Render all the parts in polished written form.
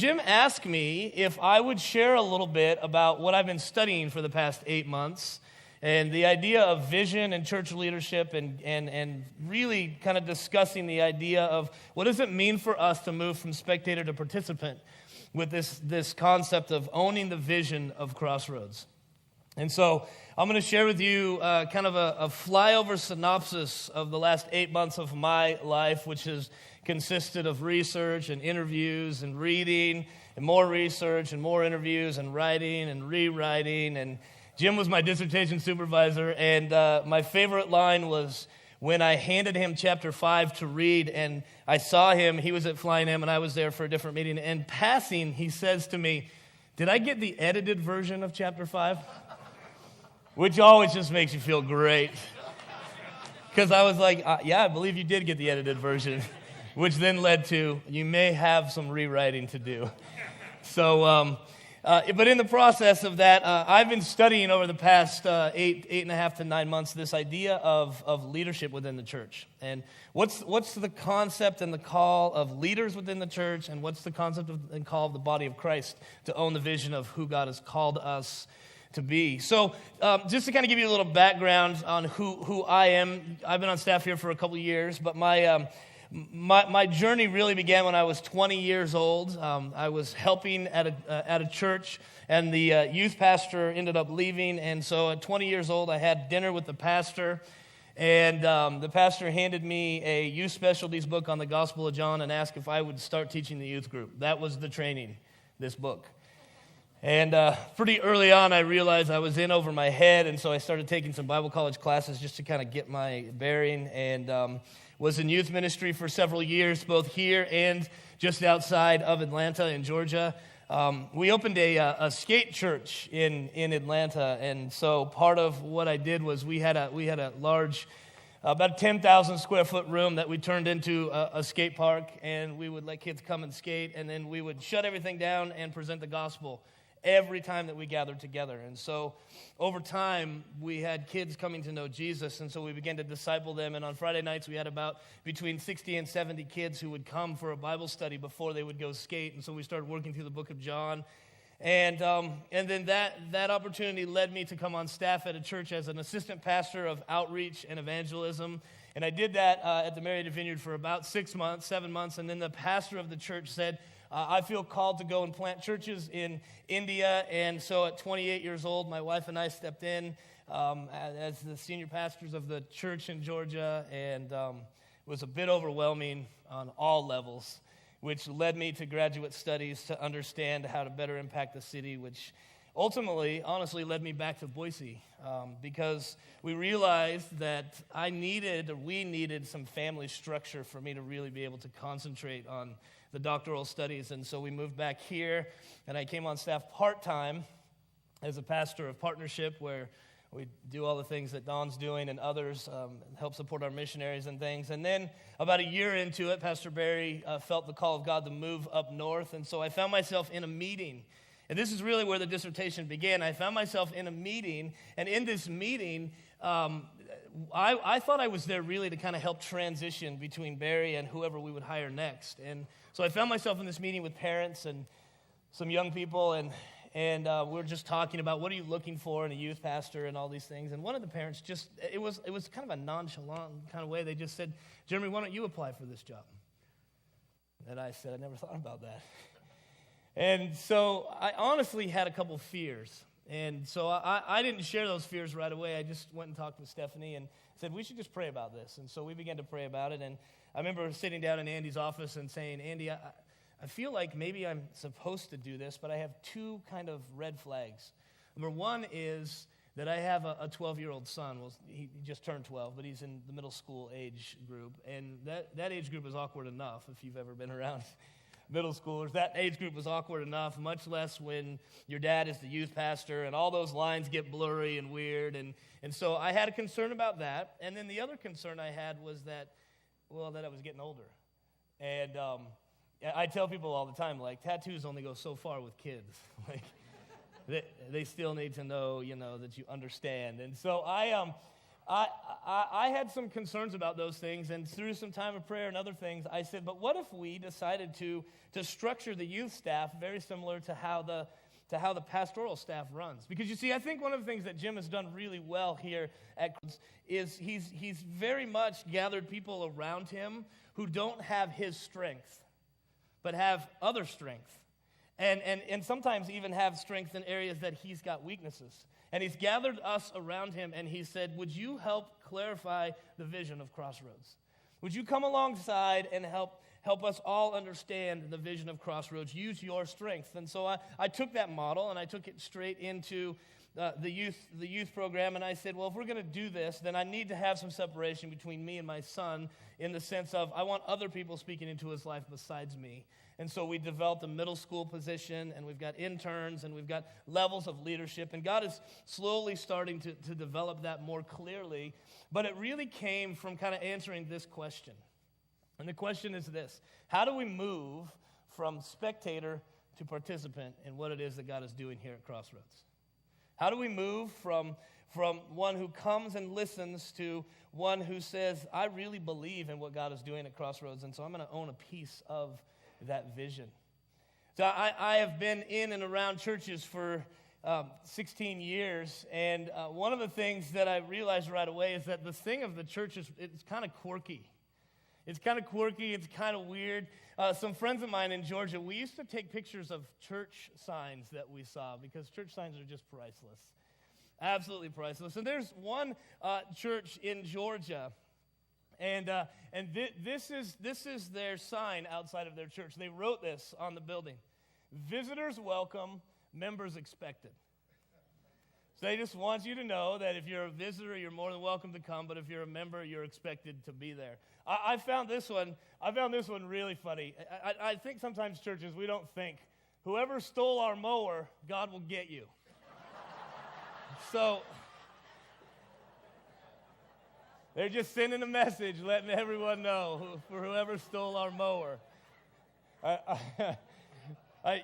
Jim asked me if I would share a little bit about what I've been studying for the past 8 months and the idea of vision and church leadership and really kind of discussing the idea of what does it mean for us to move from spectator to participant with this concept of owning the vision of Crossroads. And so I'm going to share with you kind of a flyover synopsis of the last 8 months of my life, which has consisted of research and interviews and reading and more research and more interviews and writing and rewriting. And Jim was my dissertation supervisor, and my favorite line was when I handed him chapter 5 to read, and I saw him, he was at Flying M, and I was there for a different meeting, and passing, he says to me, "Did I get the edited version of chapter 5? Which always just makes you feel great. Because I was like, yeah, I believe you did get the edited version, which then led to, you may have some rewriting to do. So, but in the process of that, I've been studying over the past 8.5 to 9 months this idea of leadership within the church. And what's the concept and the call of leaders within the church, and what's the concept and call of the body of Christ to own the vision of who God has called us to be. So just to kind of give you a little background on who I am, I've been on staff here for a couple of years, but my journey really began when I was 20 years old. I was helping at a church, and the youth pastor ended up leaving, and so at 20 years old, I had dinner with the pastor, and the pastor handed me a youth specialties book on the Gospel of John and asked if I would start teaching the youth group. That was the training, this book. And pretty early on, I realized I was in over my head, and so I started taking some Bible college classes just to kind of get my bearing, and was in youth ministry for several years, both here and just outside of Atlanta in Georgia. We opened a skate church in Atlanta, and so part of what I did was we had a large, about 10,000 square foot room that we turned into a skate park, and we would let kids come and skate, and then we would shut everything down and present the gospel every time that we gathered together. And so over time, we had kids coming to know Jesus, and so we began to disciple them. And on Friday nights, we had about between 60 and 70 kids who would come for a Bible study before they would go skate. And so we started working through the book of John. And then that opportunity led me to come on staff at a church as an assistant pastor of outreach and evangelism. And I did that at the Marietta Vineyard for about 7 months. And then the pastor of the church said, I feel called to go and plant churches in India, and so at 28 years old, my wife and I stepped in as the senior pastors of the church in Georgia, and it was a bit overwhelming on all levels, which led me to graduate studies to understand how to better impact the city, which ultimately, honestly, led me back to Boise, because we realized that we needed some family structure for me to really be able to concentrate on the doctoral studies. And so we moved back here, and I came on staff part-time as a pastor of partnership, where we do all the things that Don's doing and others, help support our missionaries and things. And then about a year into it, Pastor Barry felt the call of God to move up north, and so I found myself in a meeting. And this is really where the dissertation began. I found myself in a meeting, and in this meeting, I thought I was there really to kind of help transition between Barry and whoever we would hire next. And so I found myself in this meeting with parents and some young people, and we were just talking about what are you looking for in a youth pastor and all these things. And one of the parents it was kind of a nonchalant kind of way. They just said, "Jeremy, why don't you apply for this job?" And I said, "I never thought about that." And so I honestly had a couple fears. And so I didn't share those fears right away. I just went and talked with Stephanie and said, we should just pray about this. And so we began to pray about it. And I remember sitting down in Andy's office and saying, "Andy, I feel like maybe I'm supposed to do this, but I have two kind of red flags. Number one is that I have a 12-year-old son. Well, he just turned 12, but he's in the middle school age group. And that age group is awkward enough if you've ever been around middle schoolers. That age group was awkward enough, much less when your dad is the youth pastor and all those lines get blurry and weird. And so I had a concern about that. And then the other concern I had was that I was getting older. And I tell people all the time, like, tattoos only go so far with kids. Like, they still need to know, that you understand. And so I had some concerns about those things, and through some time of prayer and other things, I said, but what if we decided to structure the youth staff very similar to how the pastoral staff runs? Because you see, I think one of the things that Jim has done really well here at Crossroads is he's very much gathered people around him who don't have his strength, but have other strength. And sometimes even have strength in areas that he's got weaknesses. And he's gathered us around him, and he said, would you help clarify the vision of Crossroads? Would you come alongside and help us all understand the vision of Crossroads? Use your strength. And so I took that model, and I took it straight into the youth program, and I said, well, if we're going to do this, then I need to have some separation between me and my son in the sense of I want other people speaking into his life besides me. And so we developed a middle school position, and we've got interns, and we've got levels of leadership, and God is slowly starting to develop that more clearly. But it really came from kind of answering this question. And the question is this: how do we move from spectator to participant in what it is that God is doing here at Crossroads? How do we move from one who comes and listens to one who says, I really believe in what God is doing at Crossroads, and so I'm going to own a piece of that vision? So I have been in and around churches for 16 years, and one of the things that I realized right away is that the thing of the church it's kind of quirky. It's kind of quirky. It's kind of weird. Some friends of mine in Georgia, we used to take pictures of church signs that we saw because church signs are just priceless. Absolutely priceless. And there's one church in Georgia, and this is their sign outside of their church. They wrote this on the building: visitors welcome, members expected. So they just want you to know that if you're a visitor, you're more than welcome to come, but if you're a member, you're expected to be there. I found this one really funny. I think sometimes churches, we don't think, whoever stole our mower, God will get you. So they're just sending a message letting everyone know for whoever stole our mower.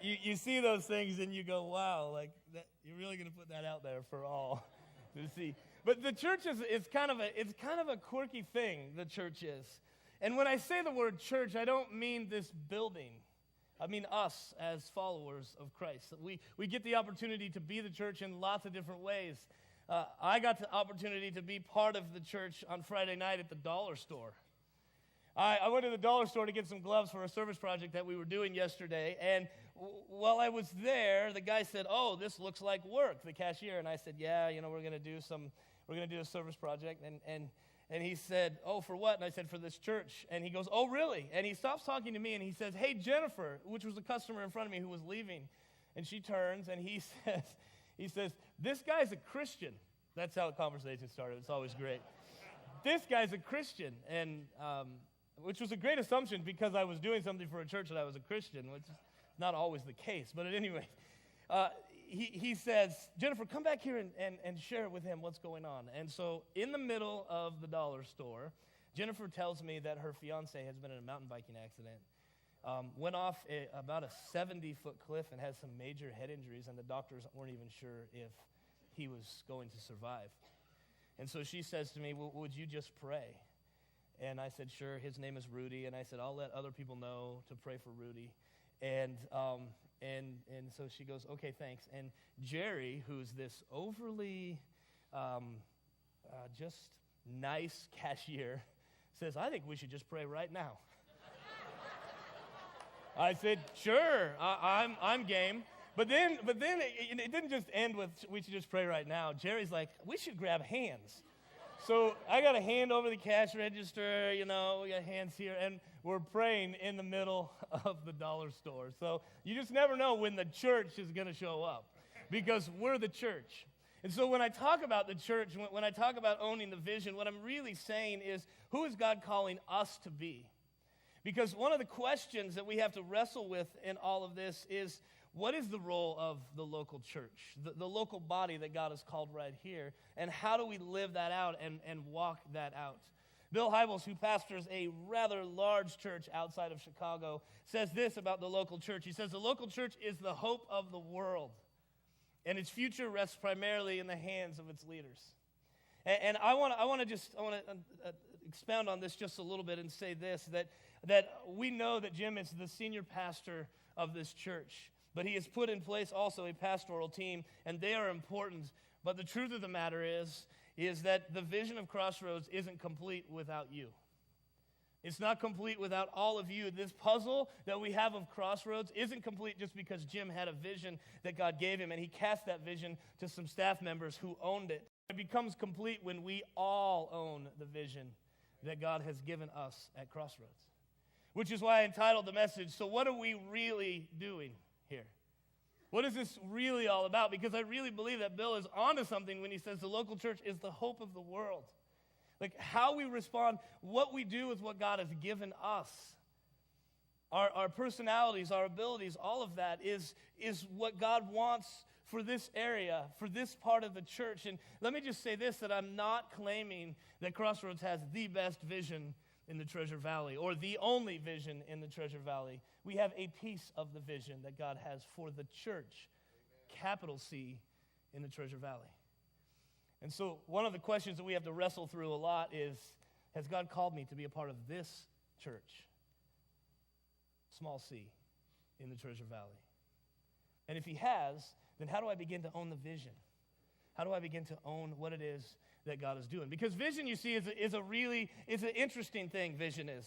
You see those things and you go, wow, like that, you're really going to put that out there for all to see. But the church is kind of a quirky thing, the church is. And when I say the word church, I don't mean this building. I mean us as followers of Christ. We get the opportunity to be the church in lots of different ways. I got the opportunity to be part of the church on Friday night at the dollar store. I went to the dollar store to get some gloves for a service project that we were doing yesterday, and while I was there, the guy said, "Oh, this looks like work," the cashier, and I said, "Yeah, we're going to do a service project," and he said, "Oh, for what?" And I said, "For this church." And he goes, "Oh, really?" And he stops talking to me, and he says, "Hey, Jennifer," which was a customer in front of me who was leaving, and she turns, and he says, "This guy's a Christian." That's how the conversation started. It's always great. "This guy's a Christian," and which was a great assumption because I was doing something for a church that I was a Christian, which is not always the case. But at any rate, he says, "Jennifer, come back here and share with him what's going on." And so in the middle of the dollar store, Jennifer tells me that her fiance has been in a mountain biking accident, went off about a 70-foot cliff and has some major head injuries, and the doctors weren't even sure if he was going to survive. And so she says to me, "Well, would you just pray?" And I said, "Sure." His name is Rudy, and I said, "I'll let other people know to pray for Rudy." And so she goes, "Okay, thanks." And Jerry, who's this overly just nice cashier, says, "I think we should just pray right now." I said, "Sure, I'm game." But then it didn't just end with "we should just pray right now." Jerry's like, "We should grab hands." So I got a hand over the cash register, we got hands here, and we're praying in the middle of the dollar store. So you just never know when the church is going to show up because we're the church. And so when I talk about the church, when I talk about owning the vision, what I'm really saying is, who is God calling us to be? Because one of the questions that we have to wrestle with in all of this is, what is the role of the local church, the local body that God has called right here, and how do we live that out and walk that out? Bill Hybels, who pastors a rather large church outside of Chicago, says this about the local church. He says, "The local church is the hope of the world, and its future rests primarily in the hands of its leaders." And I want to expound on this just a little bit and say this, that we know that Jim is the senior pastor of this church, but he has put in place also a pastoral team, and they are important. But the truth of the matter is that the vision of Crossroads isn't complete without you. It's not complete without all of you. This puzzle that we have of Crossroads isn't complete just because Jim had a vision that God gave him, and he cast that vision to some staff members who owned it. It becomes complete when we all own the vision that God has given us at Crossroads, which is why I entitled the message, So What Are We Really Doing Here? What is this really all about? Because I really believe that Bill is onto something when he says the local church is the hope of the world. Like how we respond, what we do with what God has given us, our personalities, our abilities, all of that is what God wants for this area, for this part of the church. And let me just say this, that I'm not claiming that Crossroads has the best vision in the Treasure Valley or the only vision in the Treasure Valley. We have a piece of the vision that God has for the church, capital C, in the Treasure Valley. And so one of the questions that we have to wrestle through a lot is, has God called me to be a part of this church, small c, in the Treasure Valley? And if he has, then how do I begin to own the vision? How do I begin to own what it is that God is doing? Because vision, you see, is an interesting thing, vision is.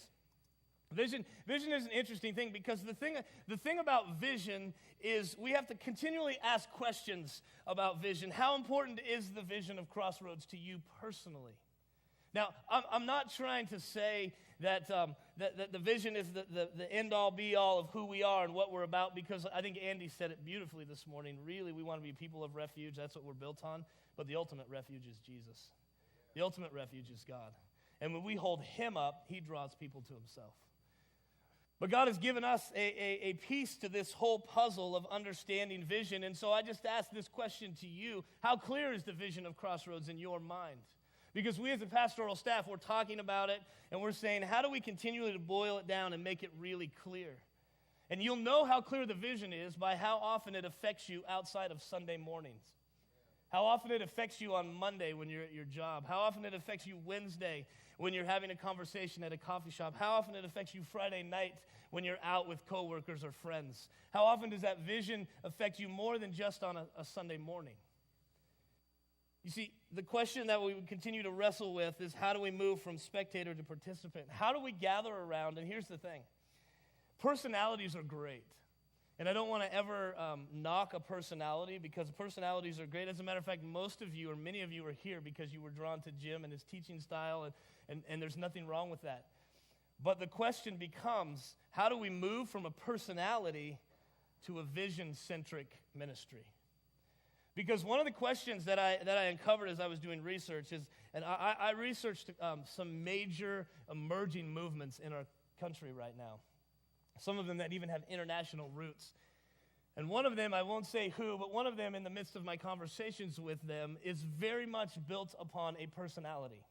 Vision is an interesting thing because the thing about vision is we have to continually ask questions about vision. How important is the vision of Crossroads to you personally? Now, I'm not trying to say that the vision is the end-all, be-all of who we are and what we're about, because I think Andy said it beautifully this morning. Really, we want to be people of refuge. That's what we're built on. But the ultimate refuge is Jesus. The ultimate refuge is God. And when we hold him up, he draws people to himself. But God has given us a piece to this whole puzzle of understanding vision. And so I just ask this question to you. How clear is the vision of Crossroads in your mind? Because we as a pastoral staff, we're talking about it, and we're saying, how do we continually to boil it down and make it really clear? And you'll know how clear the vision is by how often it affects you outside of Sunday mornings. How often it affects you on Monday when you're at your job. How often it affects you Wednesday when you're having a conversation at a coffee shop. How often it affects you Friday night when you're out with coworkers or friends. How often does that vision affect you more than just on a Sunday morning? You see, the question that we would continue to wrestle with is, how do we move from spectator to participant? How do we gather around? And here's the thing. Personalities are great. And I don't want to ever knock a personality, because personalities are great. As a matter of fact, most of you, or many of you, are here because you were drawn to Jim and his teaching style, and there's nothing wrong with that. But the question becomes, how do we move from a personality to a vision-centric ministry? Because one of the questions that I uncovered as I was doing research is, and I researched some major emerging movements in our country right now. Some of them that even have international roots. And one of them, I won't say who, but one of them in the midst of my conversations with them is very much built upon a personality.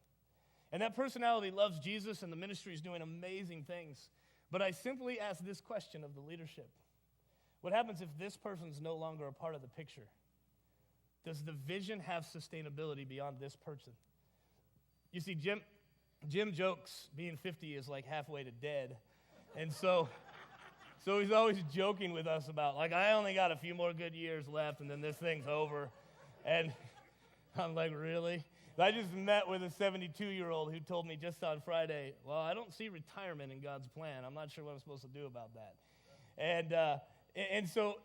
And that personality loves Jesus, and the ministry is doing amazing things. But I simply ask this question of the leadership. What happens if this person's no longer a part of the picture? Does the vision have sustainability beyond this person? You see, Jim jokes being 50 is like halfway to dead. And so he's always joking with us about, like, I only got a few more good years left and then this thing's over. And I'm like, really? I just met with a 72-year-old who told me just on Friday, well, I don't see retirement in God's plan. I'm not sure what I'm supposed to do about that. And so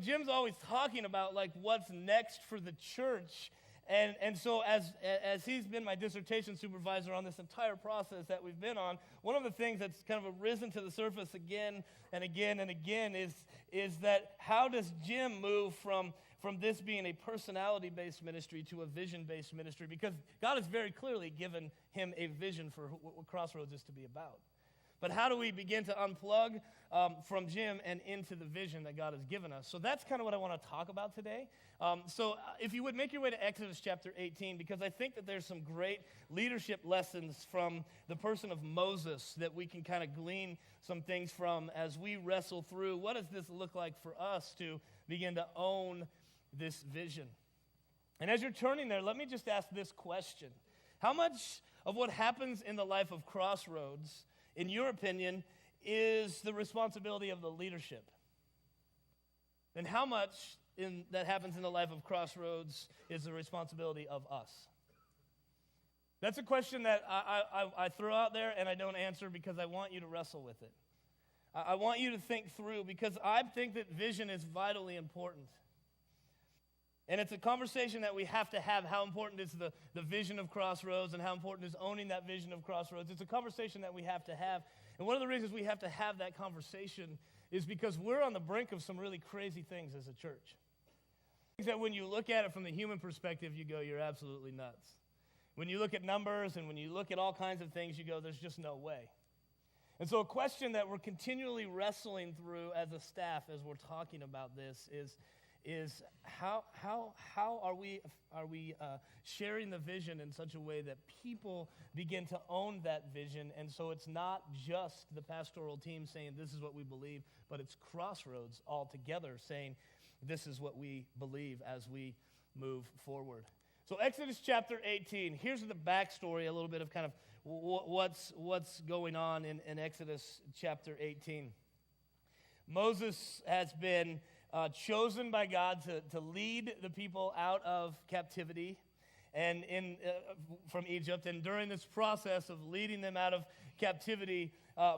Jim's always talking about, like, what's next for the church. And so as he's been my dissertation supervisor on this entire process that we've been on, one of the things that's kind of arisen to the surface again and again and again is that how does Jim move from this being a personality-based ministry to a vision-based ministry? Because God has very clearly given him a vision for what Crossroads is to be about. But how do we begin to unplug from Jim and into the vision that God has given us? So that's kind of what I want to talk about today. So if you would make your way to Exodus chapter 18, because I think that there's some great leadership lessons from the person of Moses that we can kind of glean some things from as we wrestle through what does this look like for us to begin to own this vision. And as you're turning there, let me just ask this question. How much of what happens in the life of Crossroads, in your opinion, is the responsibility of the leadership? And how much that happens in the life of Crossroads is the responsibility of us? That's a question that I throw out there and I don't answer because I want you to wrestle with it. I want you to think through, because I think that vision is vitally important. And it's a conversation that we have to have. How important is the vision of Crossroads, and how important is owning that vision of Crossroads? It's a conversation that we have to have. And one of the reasons we have to have that conversation is because we're on the brink of some really crazy things as a church. Things that when you look at it from the human perspective, you go, you're absolutely nuts. When you look at numbers and when you look at all kinds of things, you go, there's just no way. And so a question that we're continually wrestling through as a staff as we're talking about this is how are we sharing the vision in such a way that people begin to own that vision? And so it's not just the pastoral team saying this is what we believe, but it's Crossroads all together saying this is what we believe as we move forward. So Exodus chapter 18, here's the backstory, a little bit of kind of what's going on in Exodus chapter 18. Moses has been chosen by God to lead the people out of captivity and from Egypt. And during this process of leading them out of captivity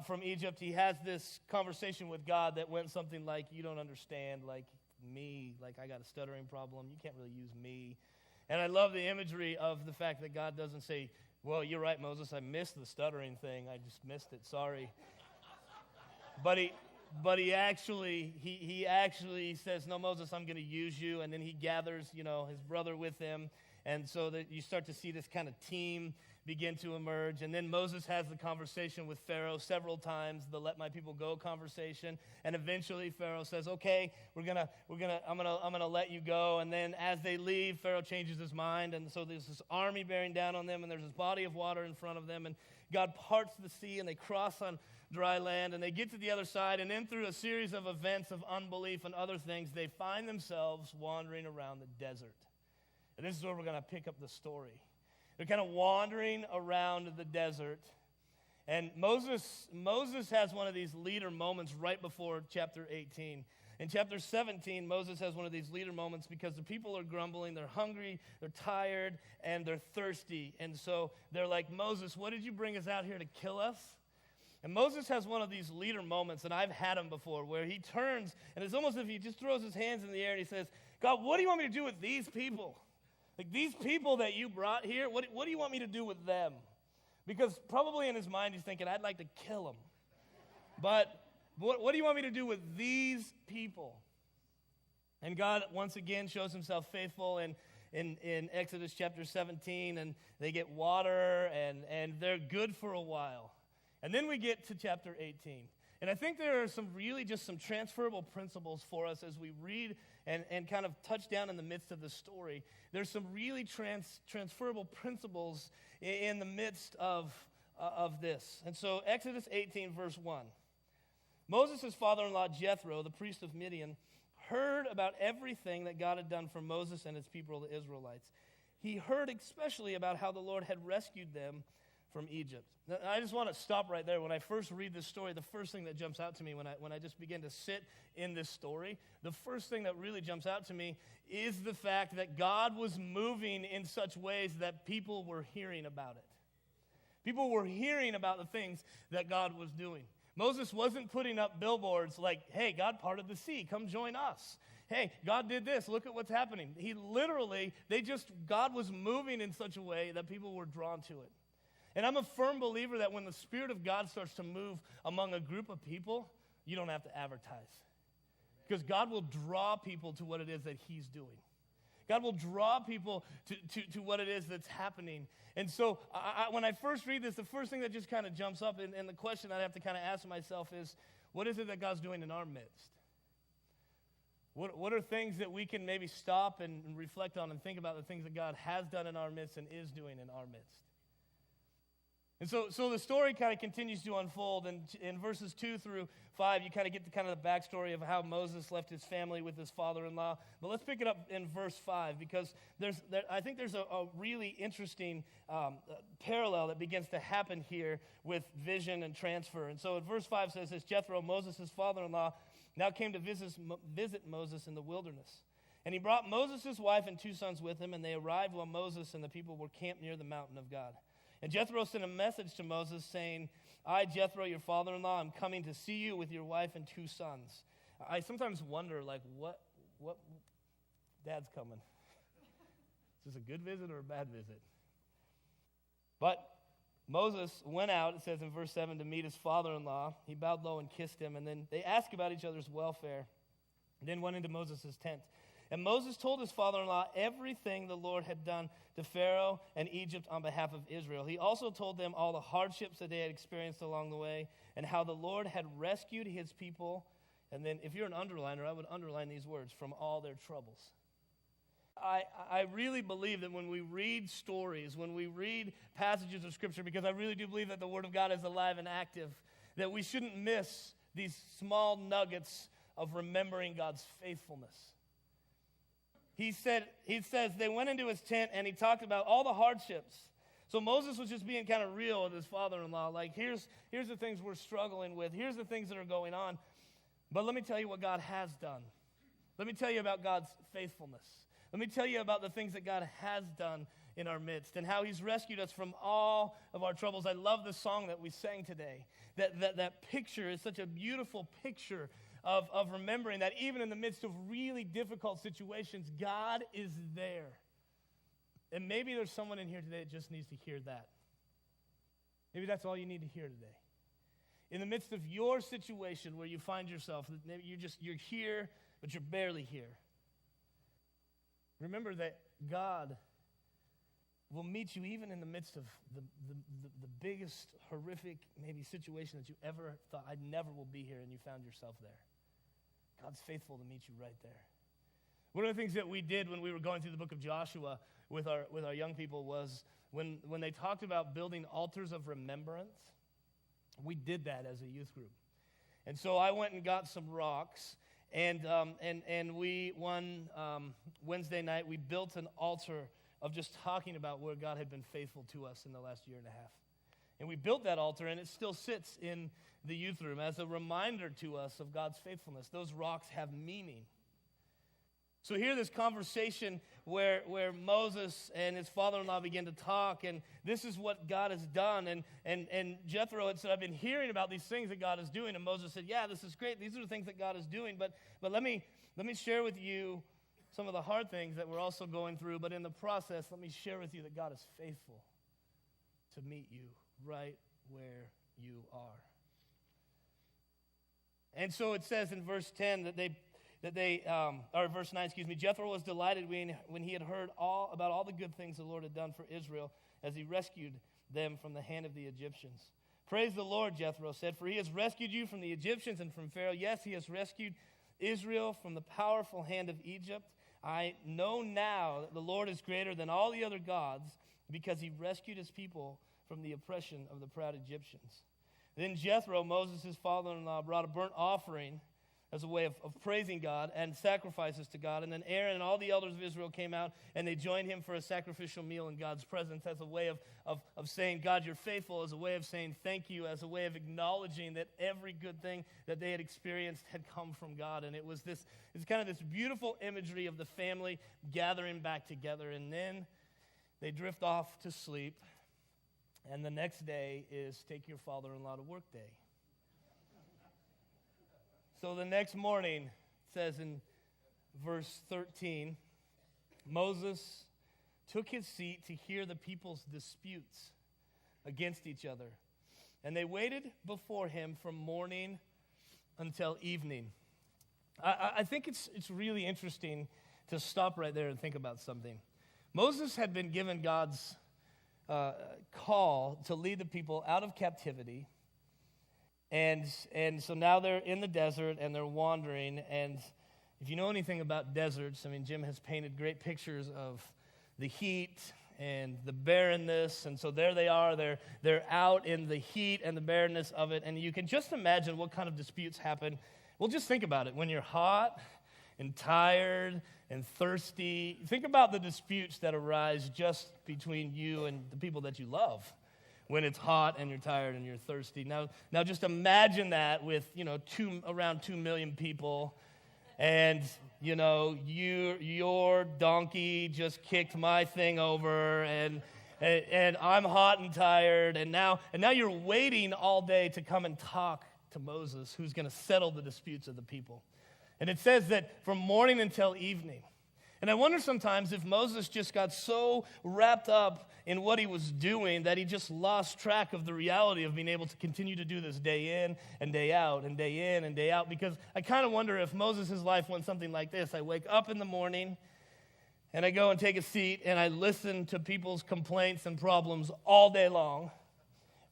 from Egypt, he has this conversation with God that went something like, you don't understand, like me, like I got a stuttering problem. You can't really use me. And I love the imagery of the fact that God doesn't say, well, you're right, Moses, I missed the stuttering thing. I just missed it, sorry. But he actually says, no, Moses, I'm going to use you. And then he gathers, his brother with him. And so that you start to see this kind of team begin to emerge. And then Moses has the conversation with Pharaoh several times, the let my people go conversation. And eventually Pharaoh says, okay, I'm gonna let you go. And then as they leave, Pharaoh changes his mind. And so there's this army bearing down on them, and there's this body of water in front of them. And God parts the sea, and they cross on dry land, and they get to the other side. And then through a series of events of unbelief and other things, they find themselves wandering around the desert. And this is where we're going to pick up the story. They're kind of wandering around the desert. And Moses has one of these leader moments right before chapter 18. In chapter 17, Moses has one of these leader moments because the people are grumbling, they're hungry, they're tired, and they're thirsty. And so they're like, Moses, what did you bring us out here to kill us? And Moses has one of these leader moments, and I've had them before, where he turns, and it's almost as if he just throws his hands in the air and he says, God, what do you want me to do with these people? Like these people that you brought here, what do you want me to do with them? Because probably in his mind he's thinking, I'd like to kill them. But what do you want me to do with these people? And God once again shows himself faithful in Exodus chapter 17, and they get water, and they're good for a while. And then we get to chapter 18. And I think there are some transferable principles for us as we read and kind of touch down in the midst of the story. There's some really transferable principles in the midst of this. And so Exodus 18, verse 1. Moses' father-in-law Jethro, the priest of Midian, heard about everything that God had done for Moses and his people, the Israelites. He heard especially about how the Lord had rescued them from Egypt. Now, I just want to stop right there. When I first read this story, the first thing that jumps out to me when I just begin to sit in this story, the first thing that really jumps out to me is the fact that God was moving in such ways that people were hearing about it. People were hearing about the things that God was doing. Moses wasn't putting up billboards like, hey, God parted the sea, come join us. Hey, God did this, look at what's happening. God was moving in such a way that people were drawn to it. And I'm a firm believer that when the Spirit of God starts to move among a group of people, you don't have to advertise. Because God will draw people to what it is that he's doing. God will draw people to what it is that's happening. And so when I first read this, the first thing that just kind of jumps up, and the question I have to kind of ask myself is, what is it that God's doing in our midst? What are things that we can maybe stop and reflect on and think about the things that God has done in our midst and is doing in our midst? And so the story kind of continues to unfold, and in verses 2 through 5, you kind of get the backstory of how Moses left his family with his father-in-law. But let's pick it up in verse 5, because I think there's a really interesting parallel that begins to happen here with vision and transfer. And so in verse 5 says this: Jethro, Moses' father-in-law, now came to visit Moses in the wilderness. And he brought Moses' wife and 2 sons with him, and they arrived while Moses and the people were camped near the mountain of God. And Jethro sent a message to Moses saying, I, Jethro, your father-in-law, am coming to see you with your wife and 2 sons. I sometimes wonder, like, what Dad's coming. Is this a good visit or a bad visit? But Moses went out, it says in verse 7, to meet his father-in-law. He bowed low and kissed him, and then they asked about each other's welfare, and then went into Moses' tent. And Moses told his father-in-law everything the Lord had done to Pharaoh and Egypt on behalf of Israel. He also told them all the hardships that they had experienced along the way and how the Lord had rescued his people. And then if you're an underliner, I would underline these words: from all their troubles. I really believe that when we read stories, when we read passages of Scripture, because I really do believe that the Word of God is alive and active, that we shouldn't miss these small nuggets of remembering God's faithfulness. He says they went into his tent and he talked about all the hardships. So Moses was just being kind of real with his father-in-law. Like, here's the things we're struggling with. Here's the things that are going on. But let me tell you what God has done. Let me tell you about God's faithfulness. Let me tell you about the things that God has done in our midst and how he's rescued us from all of our troubles. I love the song that we sang today. That picture is such a beautiful picture of remembering that even in the midst of really difficult situations, God is there. And maybe there's someone in here today that just needs to hear that. Maybe that's all you need to hear today. In the midst of your situation where you find yourself, maybe you're here, but you're barely here. Remember that God will meet you even in the midst of the biggest horrific maybe situation that you ever thought, I never will be here, and you found yourself there. God's faithful to meet you right there. One of the things that we did when we were going through the book of Joshua with our young people was when they talked about building altars of remembrance, we did that as a youth group. And so I went and got some rocks, and we, one Wednesday night, we built an altar of just talking about where God had been faithful to us in the last year and a half. And we built that altar, and it still sits in the youth room as a reminder to us of God's faithfulness. Those rocks have meaning. So here, this conversation where Moses and his father-in-law began to talk, and this is what God has done. And Jethro had said, I've been hearing about these things that God is doing. And Moses said, yeah, this is great. These are the things that God is doing. But let me share with you some of the hard things that we're also going through. But in the process, let me share with you that God is faithful to meet you right where you are. And so it says in verse 10 verse 9, Jethro was delighted when he had heard about all the good things the Lord had done for Israel as he rescued them from the hand of the Egyptians. Praise the Lord, Jethro said, for he has rescued you from the Egyptians and from Pharaoh. Yes, he has rescued Israel from the powerful hand of Egypt. I know now that the Lord is greater than all the other gods because he rescued his people from the oppression of the proud Egyptians. Then Jethro, Moses' father-in-law, brought a burnt offering as a way of praising God and sacrifices to God. And then Aaron and all the elders of Israel came out, and they joined him for a sacrificial meal in God's presence as a way of saying, God, you're faithful, as a way of saying thank you, as a way of acknowledging that every good thing that they had experienced had come from God. And it's kind of this beautiful imagery of the family gathering back together. And then they drift off to sleep. And the next day is take your father-in-law to work day. So the next morning, it says in verse 13, Moses took his seat to hear the people's disputes against each other. And they waited before him from morning until evening. I think it's really interesting to stop right there and think about something. Moses had been given God's call to lead the people out of captivity. And so now they're in the desert and they're wandering. And if you know anything about deserts, I mean, Jim has painted great pictures of the heat and the barrenness. And so there they are. They're out in the heat and the barrenness of it. And you can just imagine what kind of disputes happen. Well, just think about it. When you're hot and tired and thirsty, think about the disputes that arise just between you and the people that you love when it's hot and you're tired and you're thirsty. Now just imagine that with, around 2 million people, and, your donkey just kicked my thing over, and I'm hot and tired, and now you're waiting all day to come and talk to Moses, who's going to settle the disputes of the people. And it says that from morning until evening. And I wonder sometimes if Moses just got so wrapped up in what he was doing that he just lost track of the reality of being able to continue to do this day in and day out and day in and day out. Because I kind of wonder if Moses' life went something like this. I wake up in the morning and I go and take a seat and I listen to people's complaints and problems all day long.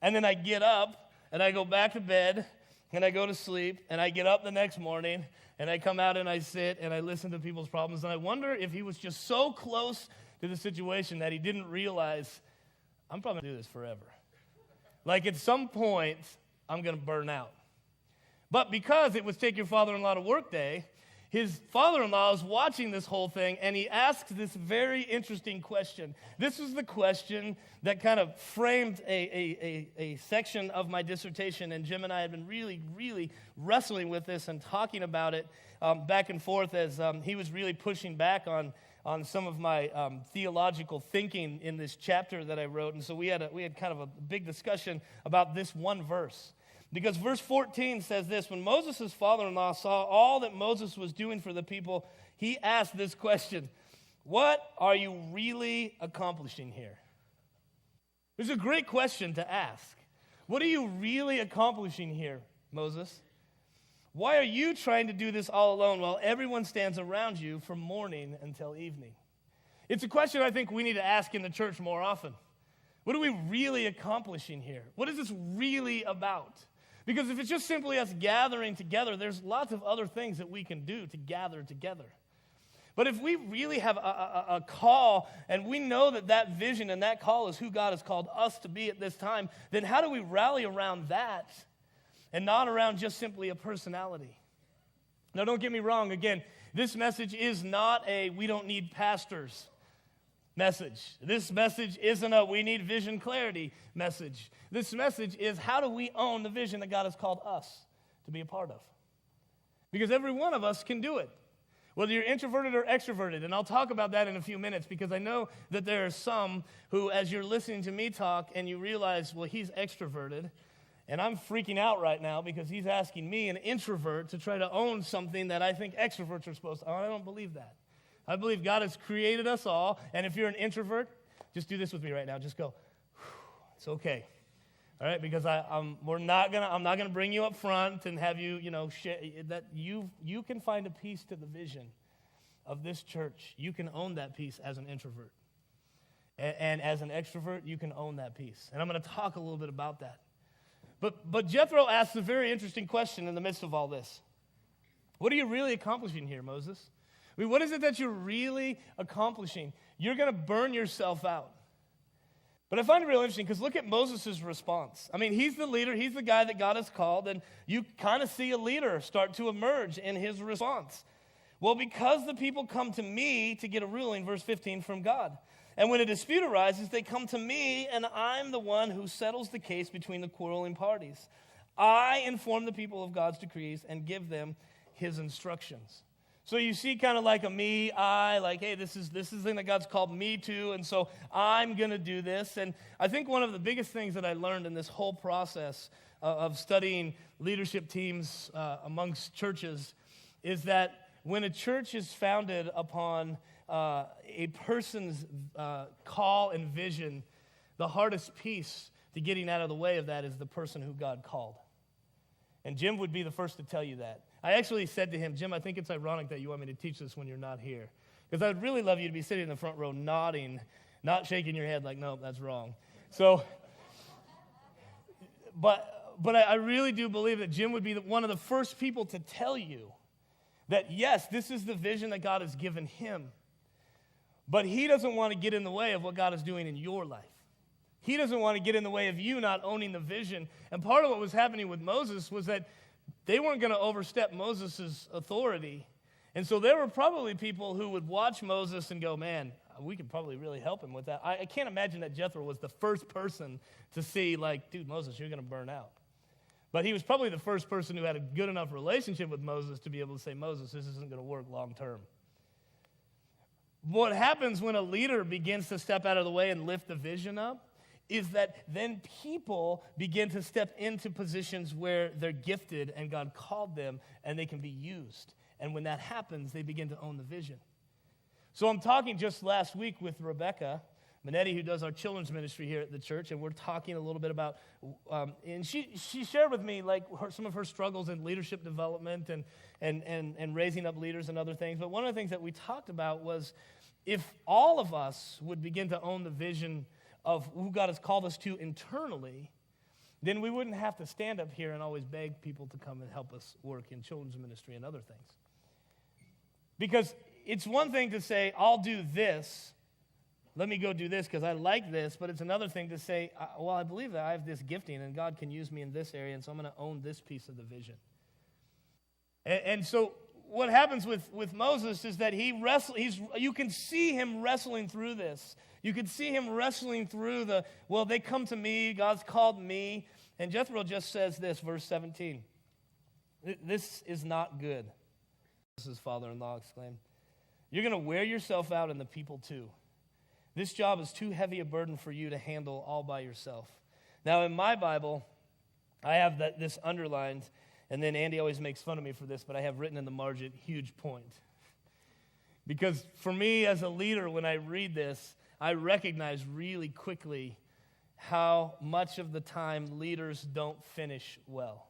And then I get up and I go back to bed and I go to sleep and I get up the next morning and I come out and I sit and I listen to people's problems. And I wonder if he was just so close to the situation that he didn't realize, I'm probably going to do this forever. Like at some point, I'm going to burn out. But because it was Take Your Father-in-Law to Work Day, his father-in-law is watching this whole thing, and he asks this very interesting question. This was the question that kind of framed a section of my dissertation, and Jim and I had been really, really wrestling with this and talking about it back and forth as he was really pushing back on some of my theological thinking in this chapter that I wrote. And so we had kind of a big discussion about this one verse. Because verse 14 says this: when Moses' father-in-law saw all that Moses was doing for the people, he asked this question: what are you really accomplishing here? It's a great question to ask. What are you really accomplishing here, Moses? Why are you trying to do this all alone while everyone stands around you from morning until evening? It's a question I think we need to ask in the church more often. What are we really accomplishing here? What is this really about? Because if it's just simply us gathering together, there's lots of other things that we can do to gather together. But if we really have a call, and we know that vision and that call is who God has called us to be at this time, then how do we rally around that and not around just simply a personality? Now, don't get me wrong. Again, this message is not a we don't need pastors message. This message isn't a we need vision clarity message. This message is how do we own the vision that God has called us to be a part of? Because every one of us can do it, whether you're introverted or extroverted. And I'll talk about that in a few minutes, because I know that there are some who, as you're listening to me talk and you realize, well, he's extroverted, and I'm freaking out right now because he's asking me, an introvert, to try to own something that I think extroverts are supposed to own. I don't believe that. I believe God has created us all, and if you're an introvert, just do this with me right now. Just go, it's okay. All right, because I'm not gonna bring you up front and have you, that you can find a piece to the vision of this church. You can own that piece as an introvert, and as an extrovert, you can own that piece. And I'm going to talk a little bit about that. But Jethro asks a very interesting question in the midst of all this. What are you really accomplishing here, Moses? I mean, what is it that you're really accomplishing? You're going to burn yourself out. But I find it real interesting because look at Moses' response. I mean, he's the leader. He's the guy that God has called. And you kind of see a leader start to emerge in his response. Well, because the people come to me to get a ruling, verse 15, from God. And when a dispute arises, they come to me, and I'm the one who settles the case between the quarreling parties. I inform the people of God's decrees and give them his instructions. So you see kind of like a me, I, like, hey, this is the thing that God's called me to, and so I'm going to do this. And I think one of the biggest things that I learned in this whole process of studying leadership teams amongst churches is that when a church is founded upon a person's call and vision, the hardest piece to getting out of the way of that is the person who God called. And Jim would be the first to tell you that. I actually said to him, Jim, I think it's ironic that you want me to teach this when you're not here. Because I'd really love you to be sitting in the front row nodding, not shaking your head like, no, that's wrong. So, but I really do believe that Jim would be one of the first people to tell you that, yes, this is the vision that God has given him. But he doesn't want to get in the way of what God is doing in your life. He doesn't want to get in the way of you not owning the vision. And part of what was happening with Moses was that they weren't going to overstep Moses' authority. And so there were probably people who would watch Moses and go, man, we could probably really help him with that. I can't imagine that Jethro was the first person to see, like, dude, Moses, you're going to burn out. But he was probably the first person who had a good enough relationship with Moses to be able to say, Moses, this isn't going to work long term. What happens when a leader begins to step out of the way and lift the vision up is that then people begin to step into positions where they're gifted and God called them and they can be used. And when that happens, they begin to own the vision. So I'm talking just last week with Rebecca Manetti, who does our children's ministry here at the church, and we're talking a little bit about, and she shared with me like some of her struggles in leadership development and raising up leaders and other things. But one of the things that we talked about was if all of us would begin to own the vision of who God has called us to internally, then we wouldn't have to stand up here and always beg people to come and help us work in children's ministry and other things. Because it's one thing to say, I'll do this, let me go do this because I like this, but it's another thing to say, well, I believe that I have this gifting and God can use me in this area, and so I'm going to own this piece of the vision. And so what happens with Moses is that you can see him wrestling through this. You can see him wrestling through they come to me, God's called me. And Jethro just says this, verse 17. This is not good, his father-in-law exclaimed. You're going to wear yourself out and the people too. This job is too heavy a burden for you to handle all by yourself. Now in my Bible, I have this underlined, and then Andy always makes fun of me for this, but I have written in the margin, huge point. Because for me as a leader, when I read this, I recognize really quickly how much of the time leaders don't finish well.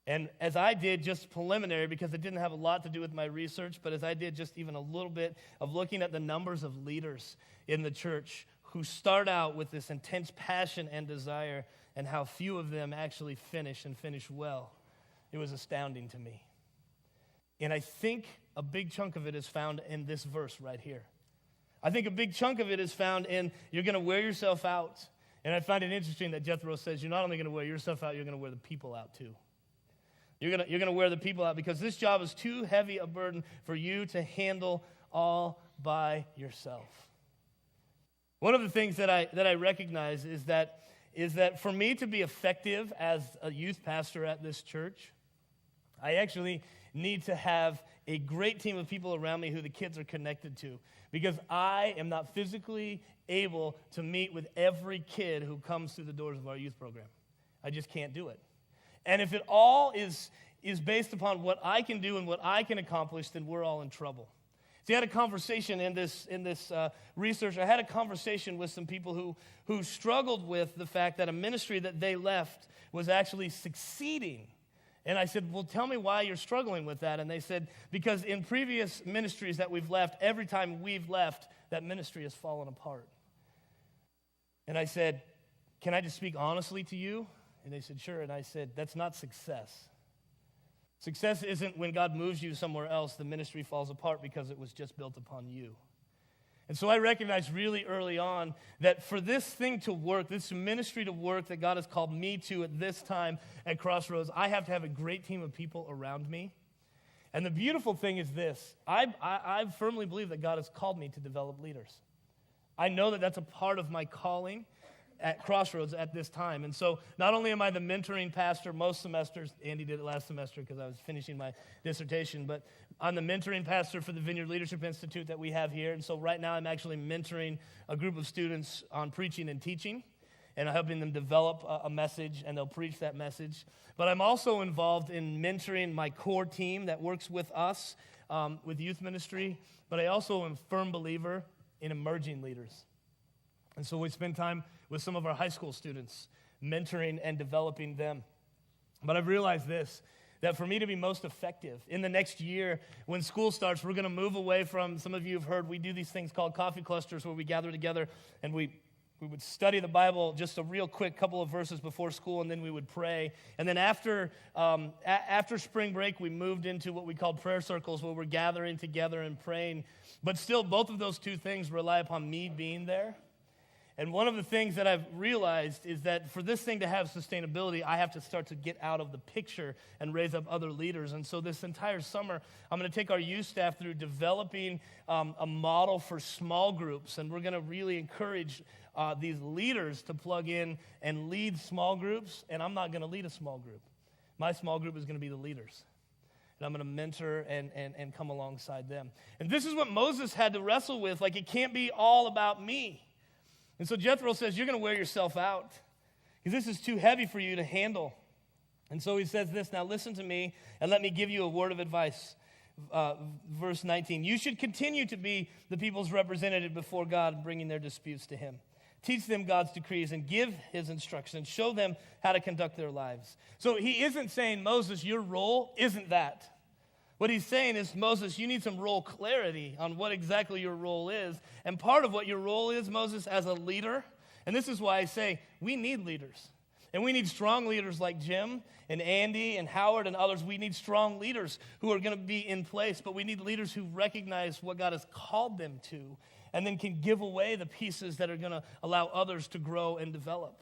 And as I did just preliminary, because it didn't have a lot to do with my research, but as I did just even a little bit of looking at the numbers of leaders in the church who start out with this intense passion and desire and how few of them actually finish and finish well, it was astounding to me. And I think a big chunk of it is found in this verse right here. I think a big chunk of it is found in you're going to wear yourself out. And I find it interesting that Jethro says you're not only going to wear yourself out, you're going to wear the people out too. You're going to wear the people out because this job is too heavy a burden for you to handle all by yourself. One of the things that I recognize is that for me to be effective as a youth pastor at this church, I actually need to have a great team of people around me who the kids are connected to, because I am not physically able to meet with every kid who comes through the doors of our youth program. I just can't do it. And if it all is based upon what I can do and what I can accomplish, then we're all in trouble. See, I had a conversation in this research. I had a conversation with some people who struggled with the fact that a ministry that they left was actually succeeding. And I said, well, tell me why you're struggling with that. And they said, because in previous ministries that we've left, every time we've left, that ministry has fallen apart. And I said, can I just speak honestly to you? And they said, sure. And I said, that's not success. Success isn't when God moves you somewhere else, the ministry falls apart because it was just built upon you. And so I recognized really early on that for this thing to work, this ministry to work that God has called me to at this time at Crossroads, I have to have a great team of people around me. And the beautiful thing is this. I firmly believe that God has called me to develop leaders. I know that that's a part of my calling at Crossroads at this time. And so not only am I the mentoring pastor most semesters, Andy did it last semester because I was finishing my dissertation, but I'm the mentoring pastor for the Vineyard Leadership Institute that we have here. And so right now I'm actually mentoring a group of students on preaching and teaching, and I'm helping them develop a message, and they'll preach that message. But I'm also involved in mentoring my core team that works with us with youth ministry, but I also am a firm believer in emerging leaders. And so we spend time with some of our high school students, mentoring and developing them. But I've realized this, that for me to be most effective in the next year, when school starts, we're going to move away from, some of you have heard, we do these things called coffee clusters where we gather together and we study the Bible, just a real quick couple of verses before school, and then we would pray. And then after spring break, we moved into what we called prayer circles, where we're gathering together and praying. But still, both of those two things rely upon me being there. And one of the things that I've realized is that for this thing to have sustainability, I have to start to get out of the picture and raise up other leaders. And so this entire summer, I'm going to take our youth staff through developing a model for small groups. And we're going to really encourage these leaders to plug in and lead small groups. And I'm not going to lead a small group. My small group is going to be the leaders. And I'm going to mentor and come alongside them. And this is what Moses had to wrestle with. Like, it can't be all about me. And so Jethro says, you're going to wear yourself out because this is too heavy for you to handle. And so he says this, now listen to me and let me give you a word of advice. Verse 19, you should continue to be the people's representative before God, bringing their disputes to him. Teach them God's decrees and give his instructions. Show them how to conduct their lives. So he isn't saying, Moses, your role isn't that. What he's saying is, Moses, you need some role clarity on what exactly your role is. And part of what your role is, Moses, as a leader, and this is why I say we need leaders. And we need strong leaders like Jim and Andy and Howard and others. We need strong leaders who are going to be in place, but we need leaders who recognize what God has called them to and then can give away the pieces that are going to allow others to grow and develop.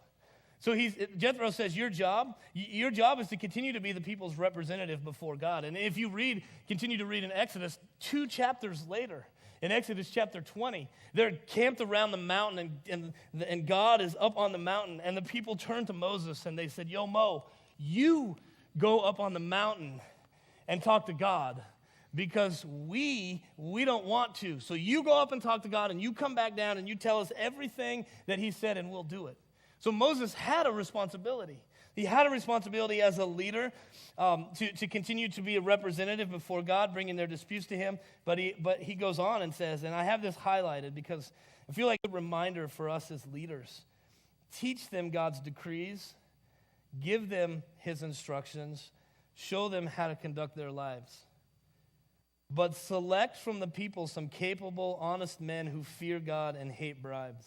So Jethro says, your job is to continue to be the people's representative before God. And if you continue to read in Exodus, 2 chapters later, in Exodus chapter 20, they're camped around the mountain, and God is up on the mountain. And the people turned to Moses, and they said, yo, Mo, you go up on the mountain and talk to God, because we don't want to. So you go up and talk to God, and you come back down, and you tell us everything that he said, and we'll do it. So Moses had a responsibility. He had a responsibility as a leader to continue to be a representative before God, bringing their disputes to him. But he goes on and says, and I have this highlighted because I feel like a reminder for us as leaders. Teach them God's decrees. Give them his instructions. Show them how to conduct their lives. But select from the people some capable, honest men who fear God and hate bribes.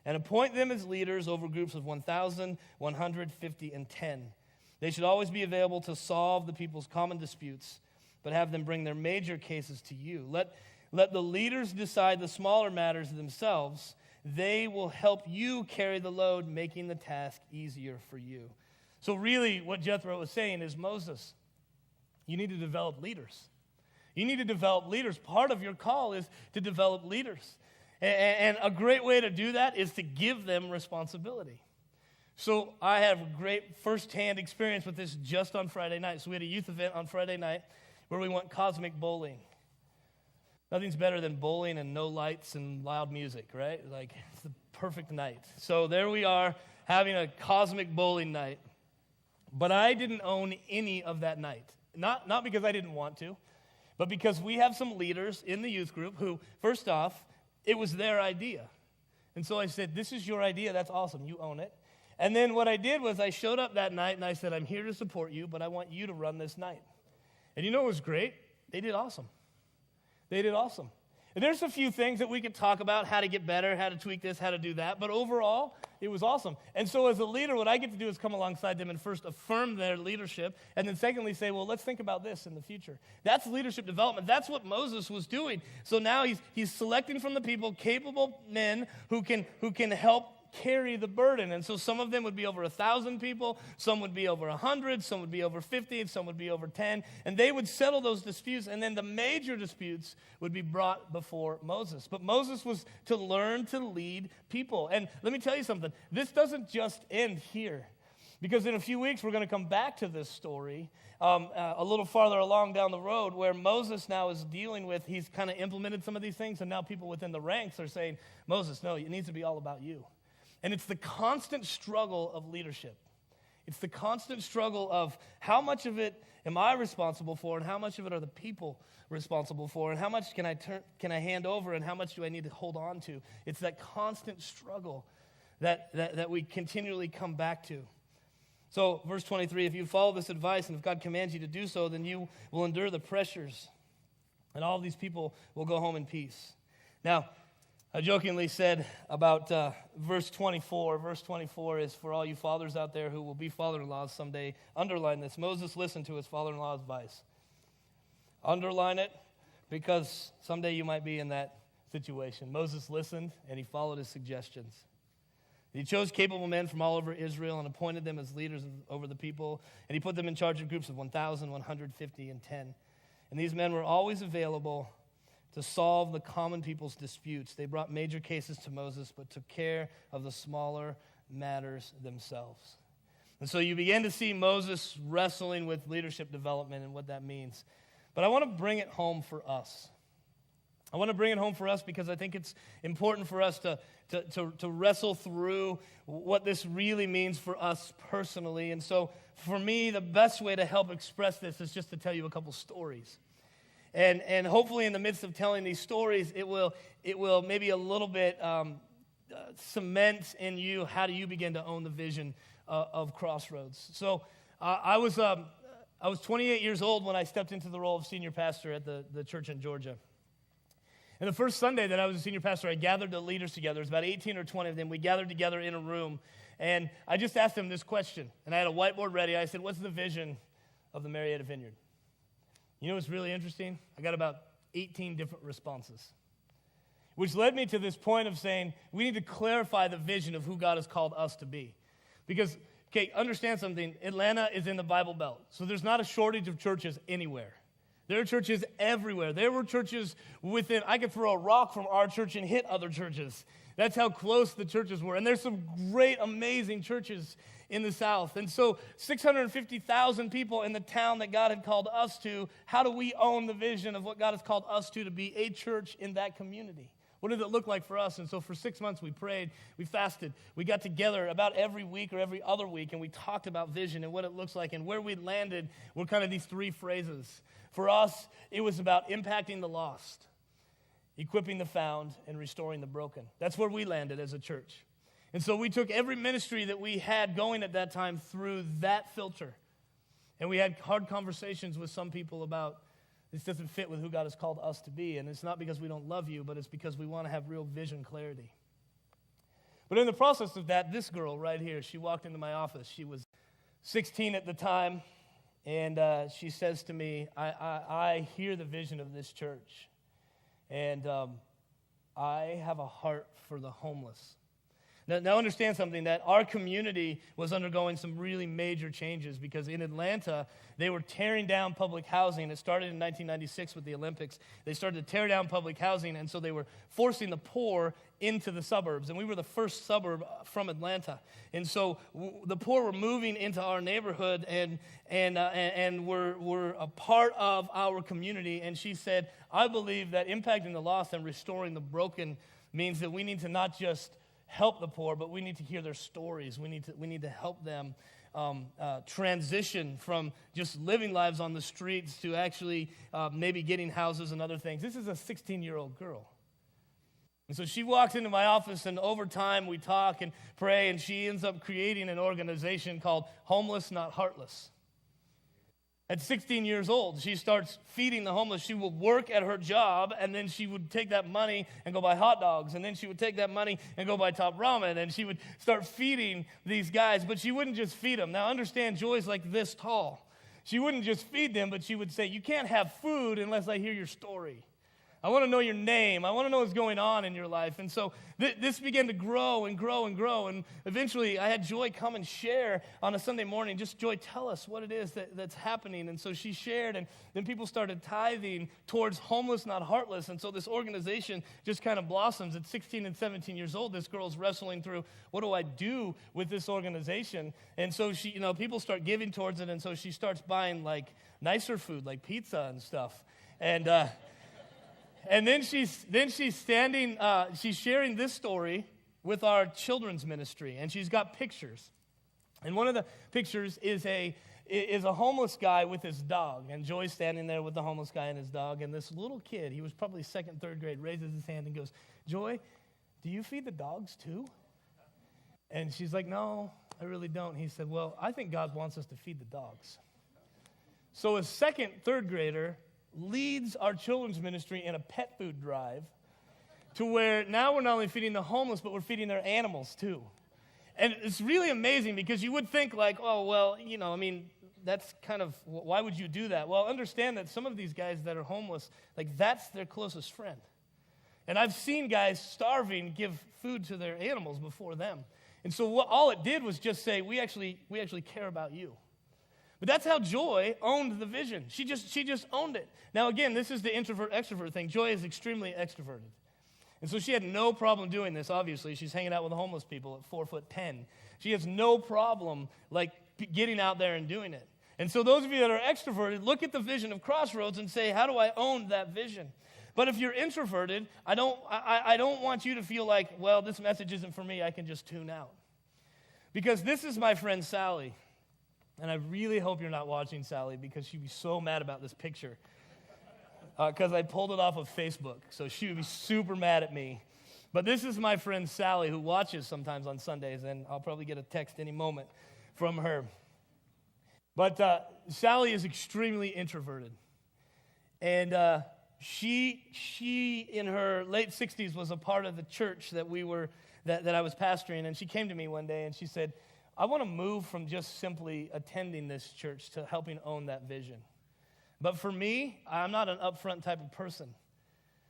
And appoint them as leaders over groups of 1,000, 150, and 10. They should always be available to solve the people's common disputes, but have them bring their major cases to you. Let the leaders decide the smaller matters themselves. They will help you carry the load, making the task easier for you. So really what Jethro was saying is, Moses, you need to develop leaders. You need to develop leaders. Part of your call is to develop leaders. And a great way to do that is to give them responsibility. So I have a great firsthand experience with this just on Friday night. So we had a youth event on Friday night where we went cosmic bowling. Nothing's better than bowling and no lights and loud music, right? Like, it's the perfect night. So there we are having a cosmic bowling night. But I didn't own any of that night. Not because I didn't want to, but because we have some leaders in the youth group who, first off, it was their idea. And so I said, this is your idea. That's awesome. You own it. And then what I did was I showed up that night and I said, I'm here to support you, but I want you to run this night. And you know what was great? They did awesome. They did awesome. And there's a few things that we could talk about, how to get better, how to tweak this, how to do that. But overall, it was awesome. And so as a leader, what I get to do is come alongside them and first affirm their leadership. And then secondly, say, well, let's think about this in the future. That's leadership development. That's what Moses was doing. So now he's selecting from the people capable men who can help carry the burden. And so some of them would be over 1,000 people, some would be over 100, some would be over 50, and some would be over 10. And they would settle those disputes, and then the major disputes would be brought before Moses. But Moses was to learn to lead people. And let me tell you something, this doesn't just end here. Because in a few weeks, we're going to come back to this story a little farther along down the road where Moses now is dealing with, he's kind of implemented some of these things, and now people within the ranks are saying, Moses, no, it needs to be all about you. And it's the constant struggle of leadership. It's the constant struggle of how much of it am I responsible for and how much of it are the people responsible for and how much can I hand over and how much do I need to hold on to. It's that constant struggle that we continually come back to. So verse 23, if you follow this advice and if God commands you to do so, then you will endure the pressures and all of these people will go home in peace. Now, I jokingly said about verse 24. Verse 24 is for all you fathers out there who will be father-in-laws someday. Underline this. Moses listened to his father-in-law's advice. Underline it because someday you might be in that situation. Moses listened and he followed his suggestions. He chose capable men from all over Israel and appointed them as leaders over the people. And he put them in charge of groups of 1,000, 150, and 10. And these men were always available to solve the common people's disputes. They brought major cases to Moses, but took care of the smaller matters themselves. And so you begin to see Moses wrestling with leadership development and what that means. But I want to bring it home for us. I want to bring it home for us because I think it's important for us to wrestle through what this really means for us personally. And so for me, the best way to help express this is just to tell you a couple stories. And hopefully in the midst of telling these stories, it will maybe a little bit cement in you how do you begin to own the vision of Crossroads. So I was 28 years old when I stepped into the role of senior pastor at the church in Georgia. And the first Sunday that I was a senior pastor, I gathered the leaders together. There was about 18 or 20 of them. We gathered together in a room, and I just asked them this question. And I had a whiteboard ready. I said, what's the vision of the Marietta Vineyard? You know what's really interesting? I got about 18 different responses, which led me to this point of saying we need to clarify the vision of who God has called us to be. Because, okay, understand something. Atlanta is in the Bible Belt, so there's not a shortage of churches anywhere. There are churches everywhere. There were churches within, I could throw a rock from our church and hit other churches. That's how close the churches were. And there's some great, amazing churches in the South. And so 650,000 people in the town that God had called us to, how do we own the vision of what God has called us to be a church in that community? What did it look like for us? And so for 6 months we prayed, we fasted, we got together about every week or every other week, and we talked about vision and what it looks like. And where we landed were kind of these three phrases. For us, it was about impacting the lost, equipping the found, and restoring the broken. That's where we landed as a church. And so we took every ministry that we had going at that time through that filter. And we had hard conversations with some people about this doesn't fit with who God has called us to be. And it's not because we don't love you, but it's because we want to have real vision clarity. But in the process of that, this girl right here, she walked into my office. She was 16 at the time. And she says to me, I hear the vision of this church. And I have a heart for the homeless. Now understand something, that our community was undergoing some really major changes because in Atlanta, they were tearing down public housing. It started in 1996 with the Olympics. They started to tear down public housing, and so they were forcing the poor into the suburbs. And we were the first suburb from Atlanta. And so the poor were moving into our neighborhood and were a part of our community. And she said, I believe that impacting the lost and restoring the broken means that we need to not just help the poor, but we need to hear their stories. We need to help them transition from just living lives on the streets to actually maybe getting houses and other things. This is a 16-year-old girl. And so she walks into my office, and over time we talk and pray, and she ends up creating an organization called Homeless Not Heartless. At 16 years old, she starts feeding the homeless. She would work at her job, and then she would take that money and go buy hot dogs, and then she would take that money and go buy top ramen, and she would start feeding these guys, but she wouldn't just feed them. Now understand, Joy's like this tall. She wouldn't just feed them, but she would say, you can't have food unless I hear your story. I want to know your name. I want to know what's going on in your life. And so this began to grow and grow and grow. And eventually I had Joy come and share on a Sunday morning. Just, Joy, tell us what it is that's happening. And so she shared, and then people started tithing towards Homeless Not Heartless. And so this organization just kind of blossoms. At 16 and 17 years old, this girl's wrestling through, what do I do with this organization? And so she, people start giving towards it. And so she starts buying like nicer food, like pizza and stuff. And then she's standing, she's sharing this story with our children's ministry, and she's got pictures. And one of the pictures is a homeless guy with his dog, and Joy's standing there with the homeless guy and his dog, and this little kid, he was probably second, third grade, raises his hand and goes, Joy, do you feed the dogs too? And she's like, no, I really don't. He said, well, I think God wants us to feed the dogs. So a second, third grader leads our children's ministry in a pet food drive to where now we're not only feeding the homeless, but we're feeding their animals too. And it's really amazing because you would think like, oh, well, that's kind of, why would you do that? Well, understand that some of these guys that are homeless, like that's their closest friend. And I've seen guys starving give food to their animals before them. And so all it did was just say, we actually care about you. But that's how Joy owned the vision. She just owned it. Now, again, this is the introvert-extrovert thing. Joy is extremely extroverted. And so she had no problem doing this, obviously. She's hanging out with the homeless people at 4'10". She has no problem, getting out there and doing it. And so those of you that are extroverted, look at the vision of Crossroads and say, how do I own that vision? But if you're introverted, I don't want you to feel like, well, this message isn't for me. I can just tune out. Because this is my friend Sally. And I really hope you're not watching Sally because she'd be so mad about this picture. Because I pulled it off of Facebook. So she would be super mad at me. But this is my friend Sally who watches sometimes on Sundays. And I'll probably get a text any moment from her. But Sally is extremely introverted. And she in her late 60s was a part of the church that that I was pastoring. And she came to me one day and she said, I want to move from just simply attending this church to helping own that vision. But for me, I'm not an upfront type of person.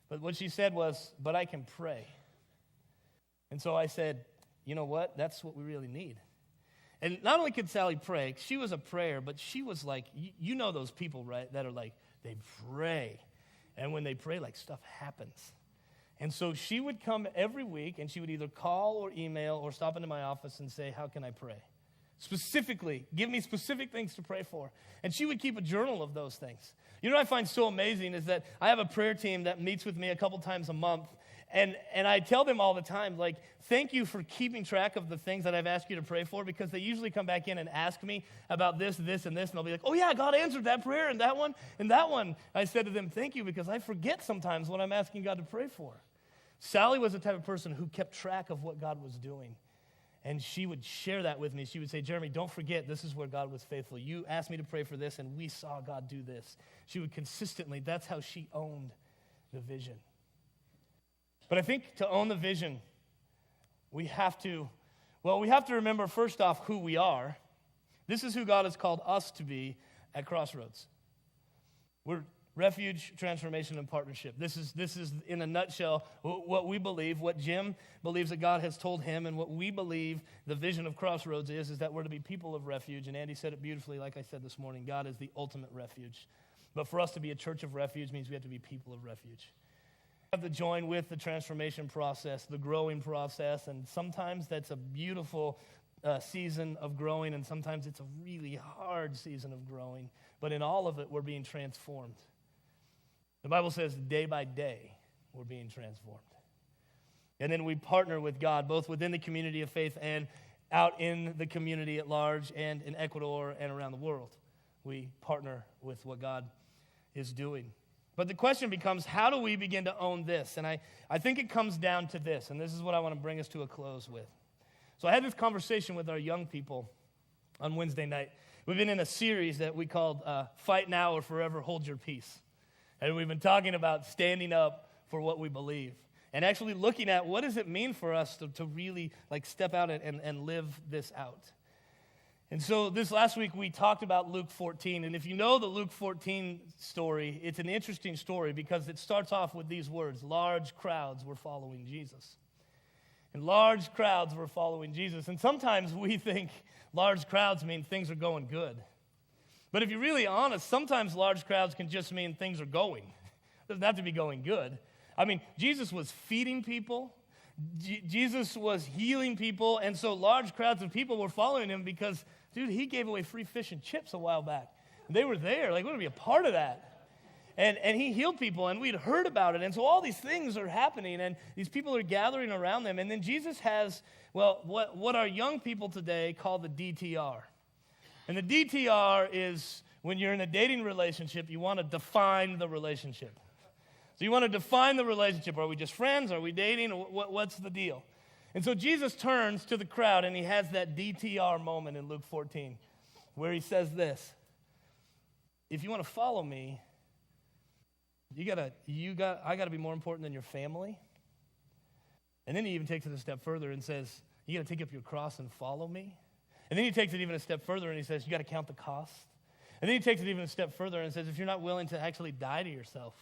But what she said was, but I can pray. And so I said, you know what? That's what we really need. And not only could Sally pray, she was a prayer, but she was like, you know those people, right, that are like, they pray. And when they pray, stuff happens. And so she would come every week, and she would either call or email or stop into my office and say, how can I pray? Specifically, give me specific things to pray for. And she would keep a journal of those things. You know what I find so amazing is that I have a prayer team that meets with me a couple times a month, and I tell them all the time, thank you for keeping track of the things that I've asked you to pray for, because they usually come back in and ask me about this, this, and this, and they'll be like, oh yeah, God answered that prayer and that one, and that one. I said to them, thank you, because I forget sometimes what I'm asking God to pray for. Sally was the type of person who kept track of what God was doing. And she would share that with me. She would say, Jeremy, don't forget, this is where God was faithful. You asked me to pray for this, and we saw God do this. She would consistently, that's how she owned the vision. But I think to own the vision, we have to remember first off who we are. This is who God has called us to be at Crossroads. We're refuge, transformation, and partnership. This is in a nutshell what we believe, what Jim believes that God has told him, and what we believe the vision of Crossroads is that we're to be people of refuge. And Andy said it beautifully, like I said this morning, God is the ultimate refuge. But for us to be a church of refuge means we have to be people of refuge. We have to join with the transformation process, the growing process, and sometimes that's a beautiful season of growing, and sometimes it's a really hard season of growing. But in all of it, we're being transformed. The Bible says day by day, we're being transformed. And then we partner with God, both within the community of faith and out in the community at large and in Ecuador and around the world. We partner with what God is doing. But the question becomes, how do we begin to own this? And I think it comes down to this, and this is what I want to bring us to a close with. So I had this conversation with our young people on Wednesday night. We've been in a series that we called Fight Now or Forever Hold Your Peace. And we've been talking about standing up for what we believe and actually looking at what does it mean for us to really step out and live this out. And so this last week we talked about Luke 14. And if you know the Luke 14 story, it's an interesting story because it starts off with these words, large crowds were following Jesus. And large crowds were following Jesus. And sometimes we think large crowds mean things are going good. But if you're really honest, sometimes large crowds can just mean things are going. It doesn't have to be going good. I mean, Jesus was feeding people. Jesus was healing people. And so large crowds of people were following him because, dude, he gave away free fish and chips a while back. And they were there. We want to be a part of that. And he healed people, and we'd heard about it. And so all these things are happening, and these people are gathering around them. And then Jesus has, what our young people today call the DTR. And the DTR is when you're in a dating relationship, you want to define the relationship. So you want to define the relationship. Are we just friends? Are we dating? What's the deal? And so Jesus turns to the crowd, and he has that DTR moment in Luke 14 where he says this, if you want to follow me, I got to be more important than your family. And then he even takes it a step further and says, you got to take up your cross and follow me. And then he takes it even a step further and he says, you got to count the cost. And then he takes it even a step further and says, if you're not willing to actually die to yourself,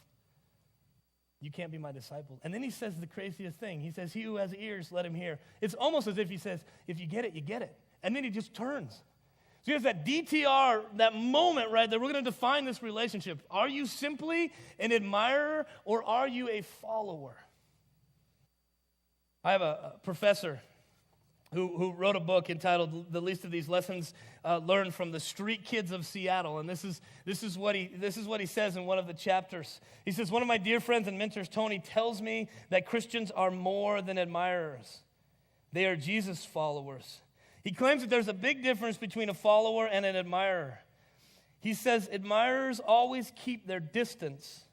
you can't be my disciple. And then he says the craziest thing. He says, he who has ears, let him hear. It's almost as if he says, if you get it, you get it. And then he just turns. So he has that DTR, that moment, right, that we're going to define this relationship. Are you simply an admirer or are you a follower? I have a professor who wrote a book entitled "The Least of These Lessons Learned from the Street Kids of Seattle," and this is what he says in one of the chapters. He says, "One of my dear friends and mentors, Tony, tells me that Christians are more than admirers; they are Jesus followers. He claims that there's a big difference between a follower and an admirer. He says admirers always keep their distance,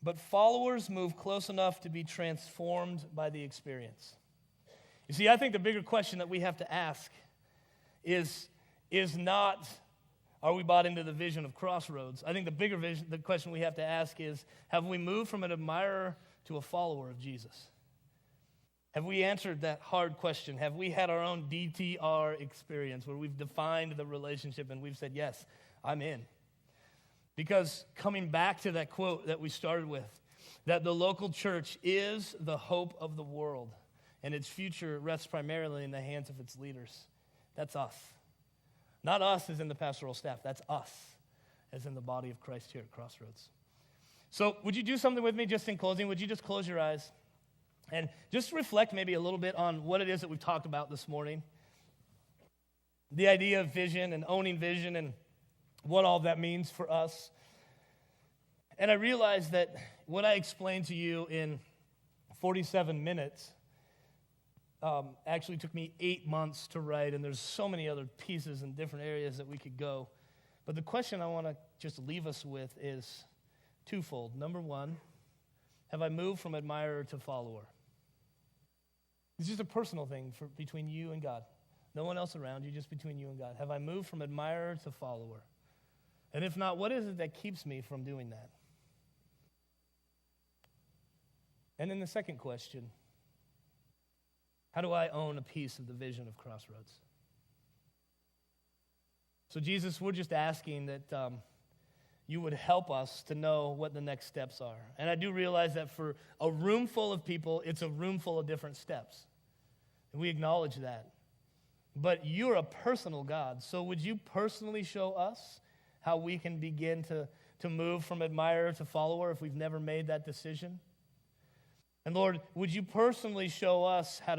but followers move close enough to be transformed by the experience." You see, I think the bigger question that we have to ask is not, are we bought into the vision of Crossroads? I think the question we have to ask is, have we moved from an admirer to a follower of Jesus? Have we answered that hard question? Have we had our own DTR experience where we've defined the relationship and we've said, yes, I'm in? Because coming back to that quote that we started with, that the local church is the hope of the world, and its future rests primarily in the hands of its leaders. That's us. Not us as in the pastoral staff. That's us as in the body of Christ here at Crossroads. So would you do something with me just in closing? Would you just close your eyes and just reflect maybe a little bit on what it is that we've talked about this morning? The idea of vision and owning vision and what all that means for us. And I realized that what I explained to you in 47 minutes actually took me 8 months to write, and there's so many other pieces and different areas that we could go. But the question I want to just leave us with is twofold. Number one, have I moved from admirer to follower? It's just a personal thing between you and God. No one else around you, just between you and God. Have I moved from admirer to follower? And if not, what is it that keeps me from doing that? And then the second question, how do I own a piece of the vision of Crossroads? So Jesus, we're just asking that you would help us to know what the next steps are. And I do realize that for a room full of people, it's a room full of different steps. And we acknowledge that. But you're a personal God, so would you personally show us how we can begin to move from admirer to follower if we've never made that decision? And Lord, would you personally show us how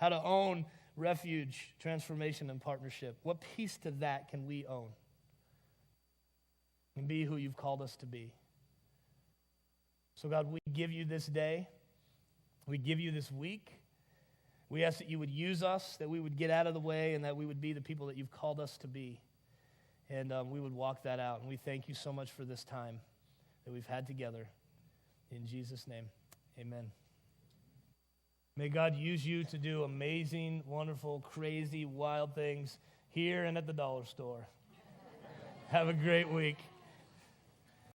to own refuge, transformation, and partnership? What piece to that can we own and be who you've called us to be? So God, we give you this day. We give you this week. We ask that you would use us, that we would get out of the way, and that we would be the people that you've called us to be. And we would walk that out. And we thank you so much for this time that we've had together. In Jesus' name, amen. May God use you to do amazing, wonderful, crazy, wild things here and at the dollar store. Have a great week.